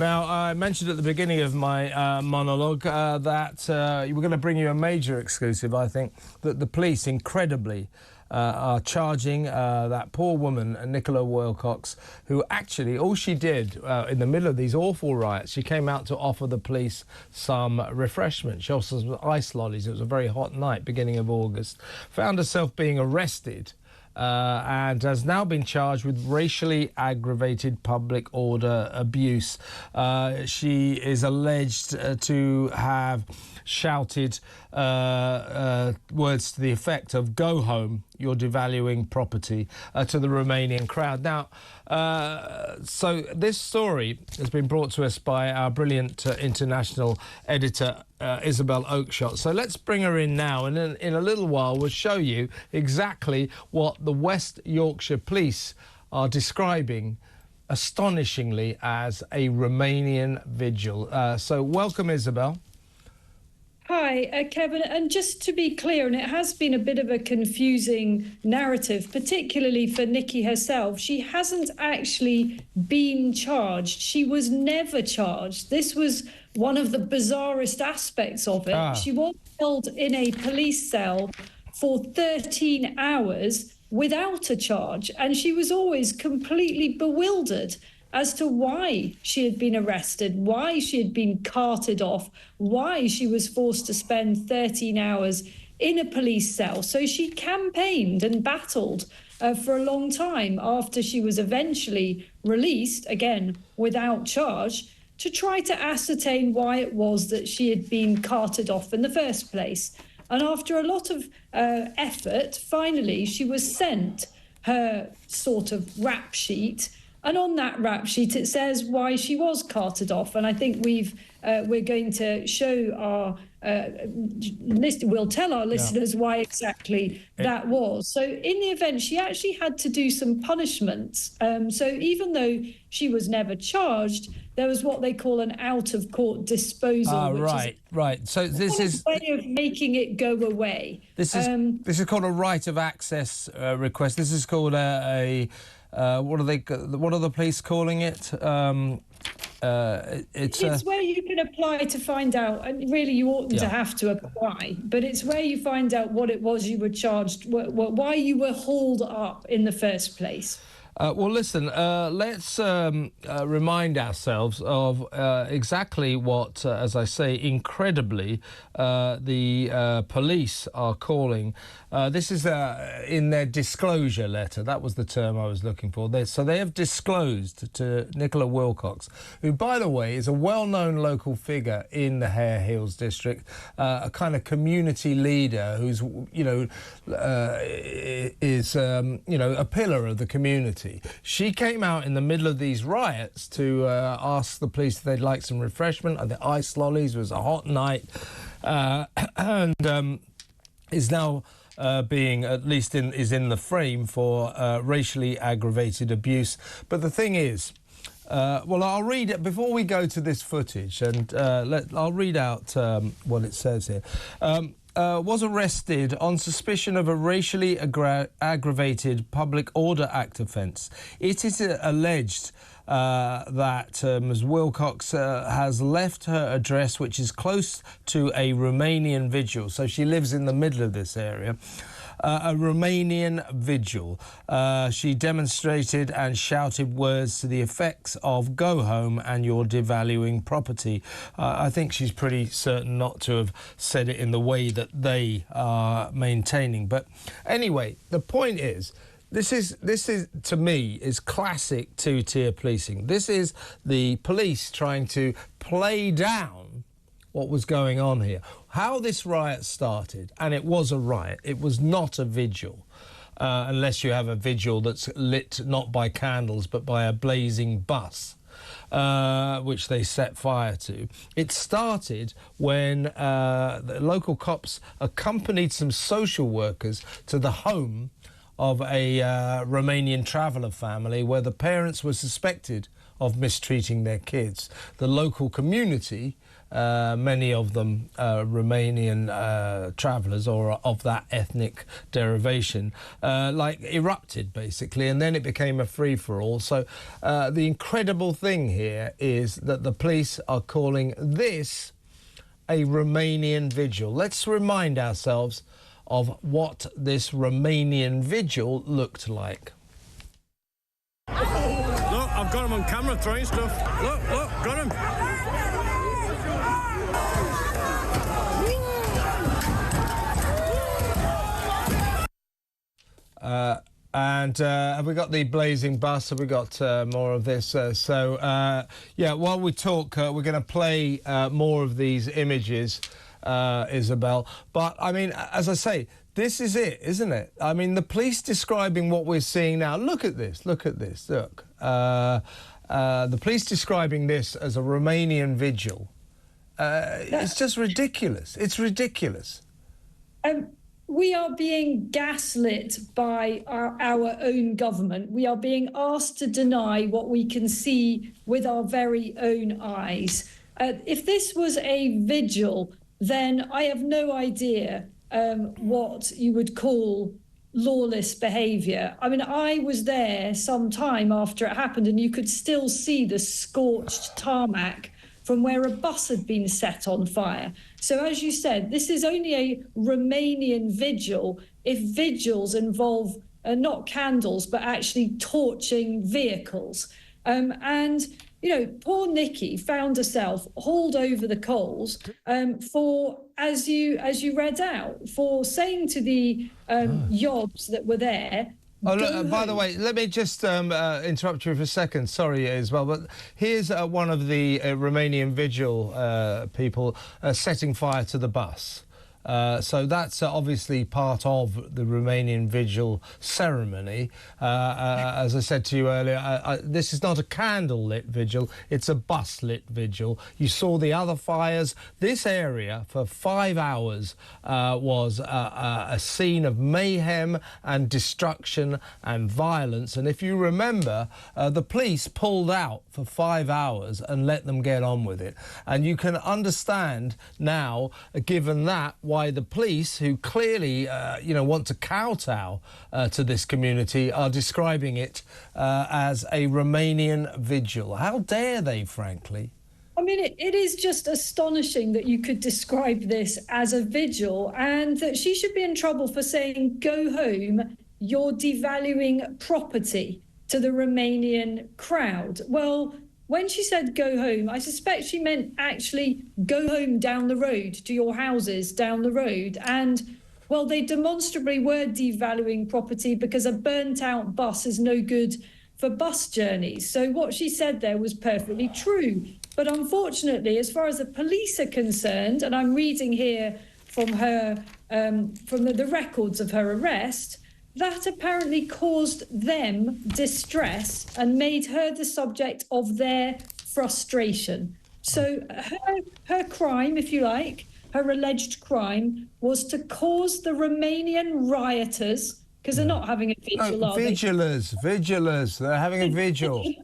Now, I mentioned at the beginning of my monologue that we're going to bring you a major exclusive, I think, that the police, incredibly, are charging that poor woman, Nicola Wilcox, who actually, all she did in the middle of these awful riots, she came out to offer the police some refreshment. She offered some ice lollies. It was a very hot night, beginning of August. Found herself being arrested and has now been charged with racially aggravated public order abuse. She is alleged to have shouted words to the effect of "Go home, you're devaluing property," to the Romanian crowd. Now, so this story has been brought to us by our brilliant international editor, Isabel Oakshott. So let's bring her in now, and in a little while we'll show you exactly what the West Yorkshire Police are describing astonishingly as a Romanian vigil. So welcome, Isabel. Hi, Kevin. And just to be clear, and it has been a bit of a confusing narrative, particularly for Nikki herself, she hasn't actually been charged. She was never charged. This was one of the bizarrest aspects of it. She was held in a police cell for 13 hours without a charge, and she was always completely bewildered as to why she had been arrested, why she had been carted off, why she was forced to spend 13 hours in a police cell. So she campaigned and battled for a long time after she was eventually released, again, without charge, to try to ascertain why it was that she had been carted off in the first place. And after a lot of effort, finally, she was sent her sort of rap sheet. And on that rap sheet, it says why she was carted off. And I think we're going to show our we'll tell our listeners why exactly that was. So in the event, she actually had to do some punishments. So even though she was never charged, there was what they call an out-of-court disposal. Right. So this is a way of making it go away. This is called a right of access request. This is called what are the police calling it? It's where you can apply to find out, and really you oughtn't to have to apply, but it's where you find out what it was you were charged, why you were hauled up in the first place. Well, listen, let's remind ourselves of exactly what, as I say, incredibly, the police are calling. This is in their disclosure letter. That was the term I was looking for. So they have disclosed to Nicola Wilcox, who, by the way, is a well-known local figure in the Harehills district, a kind of community leader who's, is a pillar of the community. She came out in the middle of these riots to ask the police if they'd like some refreshment. And the ice lollies, was a hot night, and is now being, at least is in the frame for racially aggravated abuse. But the thing is, well, I'll read it before we go to this footage, and I'll read out what it says here. Was arrested on suspicion of a racially aggravated Public Order Act offence. It is alleged that Ms Wilcox has left her address, which is close to a Romanian Vigil. So she lives in the middle of this area. A Romanian Vigil. She demonstrated and shouted words to the effects of "Go home and you're devaluing property." I think she's pretty certain not to have said it in the way that they are maintaining. But anyway, the point is, this is to me is classic two-tier policing. This is the police trying to play down what was going on here. How this riot started, and it was a riot, it was not a vigil, unless you have a vigil that's lit not by candles but by a blazing bus, which they set fire to. It started when the local cops accompanied some social workers to the home of a Romanian traveller family where the parents were suspected of mistreating their kids. The local community, many of them Romanian travellers or of that ethnic derivation, erupted basically, and then it became a free-for-all. So the incredible thing here is that the police are calling this a Romanian vigil. Let's remind ourselves of what this Romanian vigil looked like. Look, I've got him on camera throwing stuff. Look, got him. And have we got the blazing bus? Have we got more of this? Yeah, while we talk, we're going to play more of these images, Isabel. But, I mean, as I say, this is it, isn't it? I mean, the police describing what we're seeing now. Look at this, look. The police describing this as a Romanian vigil. It's just ridiculous. It's ridiculous. We are being gaslit by our own government. We are being asked to deny what we can see with our very own eyes. If this was a vigil, then I have no idea what you would call lawless behaviour. I mean, I was there some time after it happened, and you could still see the scorched tarmac from where a bus had been set on fire. So as you said, this is only a Romanian vigil if vigils involve not candles, but actually torching vehicles. And, you know, poor Nikki found herself hauled over the coals for, as you read out, for saying to the yobs that were there, oh, look, by the way, let me just interrupt you for a second. Sorry, Isabel, but here's one of the Romanian Vigil people setting fire to the bus. So that's obviously part of the Romanian Vigil ceremony. As I said to you earlier, this is not a candle-lit vigil, it's a bus-lit vigil. You saw the other fires. This area for 5 hours was a scene of mayhem and destruction and violence. And if you remember, the police pulled out for 5 hours and let them get on with it. And you can understand now, given that, why the police, who clearly, want to kowtow to this community, are describing it as a Romanian vigil. How dare they, frankly? I mean, it is just astonishing that you could describe this as a vigil, and that she should be in trouble for saying, go home, you're devaluing property, to the Romanian crowd. Well, when she said go home, I suspect she meant actually go home down the road to your houses down the road. And, well, they demonstrably were devaluing property because a burnt-out bus is no good for bus journeys. So what she said there was perfectly true. But unfortunately, as far as the police are concerned, and I'm reading here from her, from the records of her arrest, that apparently caused them distress and made her the subject of their frustration. So her crime, if you like, her alleged crime, was to cause the Romanian rioters, because they're not having a vigil, are they? Vigilers, they're having a vigil.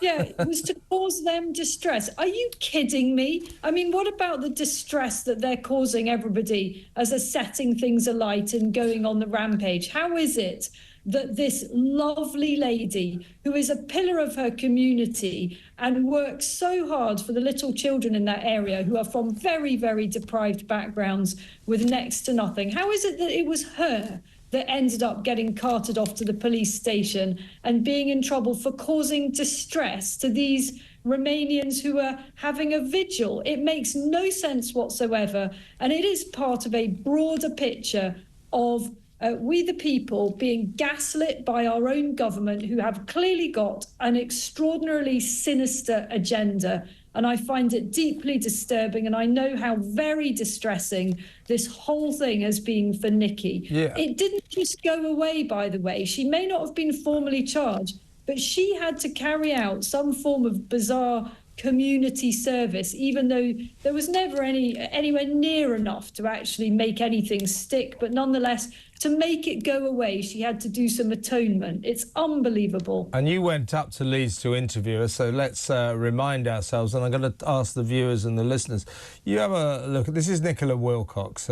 Yeah, it was to cause them distress. Are you kidding me? I mean, what about the distress that they're causing everybody as they're setting things alight and going on the rampage? How is it that this lovely lady, who is a pillar of her community and works so hard for the little children in that area who are from very, very deprived backgrounds with next to nothing, how is it that it was her that ended up getting carted off to the police station and being in trouble for causing distress to these Romanians who are having a vigil? It makes no sense whatsoever. And it is part of a broader picture of we the people being gaslit by our own government, who have clearly got an extraordinarily sinister agenda. And I find it deeply disturbing, and I know how very distressing this whole thing has been for Nikki. Yeah. It didn't just go away, by the way. She may not have been formally charged, but she had to carry out some form of bizarre community service, even though there was never anywhere near enough to actually make anything stick. But nonetheless, to make it go away, she had to do some atonement. It's unbelievable. And you went up to Leeds to interview her, so let's remind ourselves, and I'm going to ask the viewers and the listeners, you have a look. This is Nicola Wilcox.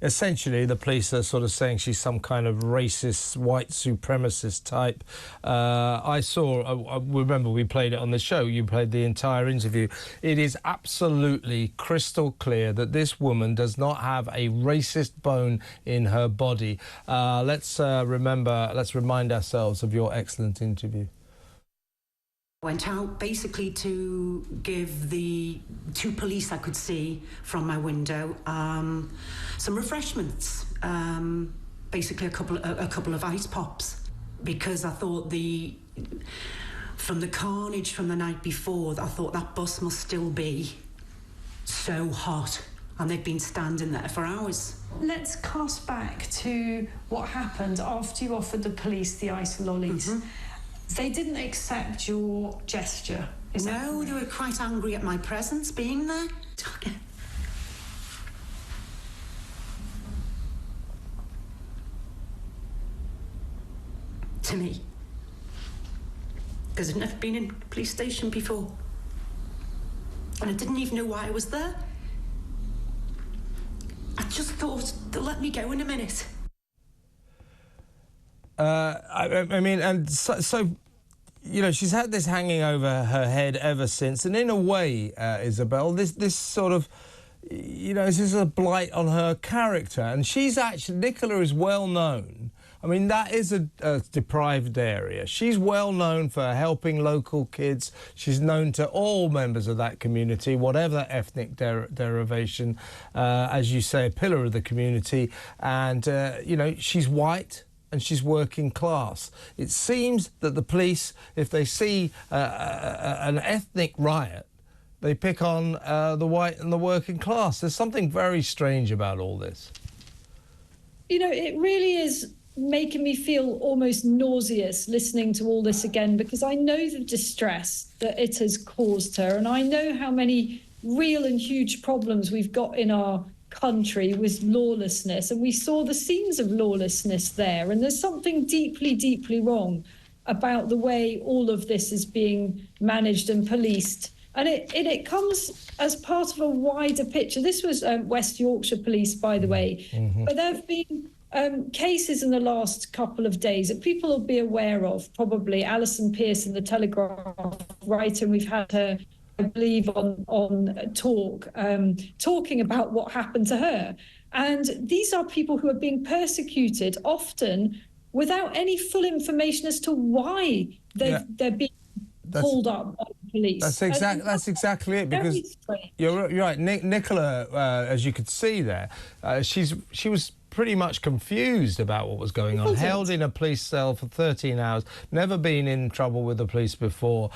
Essentially, the police are sort of saying she's some kind of racist, white supremacist type. I remember we played it on the show. You played the entire interview. It is absolutely crystal clear that this woman does not have a racist bone in her body. Let's remind ourselves of your excellent interview. Went out basically to give the two police I could see from my window some refreshments, basically a couple of ice pops, because I thought from the carnage from the night before, I thought that bus must still be so hot. And they've been standing there for hours. Let's cast back to what happened after you offered the police the ice lollies. Mm-hmm. They didn't accept your gesture. No, they were quite angry at my presence being there. To me. Because I'd never been in a police station before. And I didn't even know why I was there. I just thought they'll let me go in a minute. I mean, and so, you know, she's had this hanging over her head ever since. And in a way, Isabel, this sort of, you know, this is a blight on her character. And she's actually, Nicola is well known. I mean, that is a deprived area. She's well known for helping local kids. She's known to all members of that community, whatever ethnic derivation. As you say, a pillar of the community. And, you know, she's white and she's working class. It seems that the police, if they see an ethnic riot, they pick on the white and the working class. There's something very strange about all this. You know, it really is making me feel almost nauseous listening to all this again, because I know the distress that it has caused her, and I know how many real and huge problems we've got in our country with lawlessness, and we saw the scenes of lawlessness there, and there's something deeply, deeply wrong about the way all of this is being managed and policed. And it comes as part of a wider picture. This was West Yorkshire Police, by the way, but there have been cases in the last couple of days that people will be aware of, probably Alison Pearson, the Telegraph writer, and we've had her, I believe, on talking about what happened to her. And these are people who are being persecuted, often without any full information as to why they're being pulled up by the police. That's exactly it. Because you're right, Nicola, as you could see there, she was pretty much confused about what was going on. Held in a police cell for 13 hours, never been in trouble with the police before.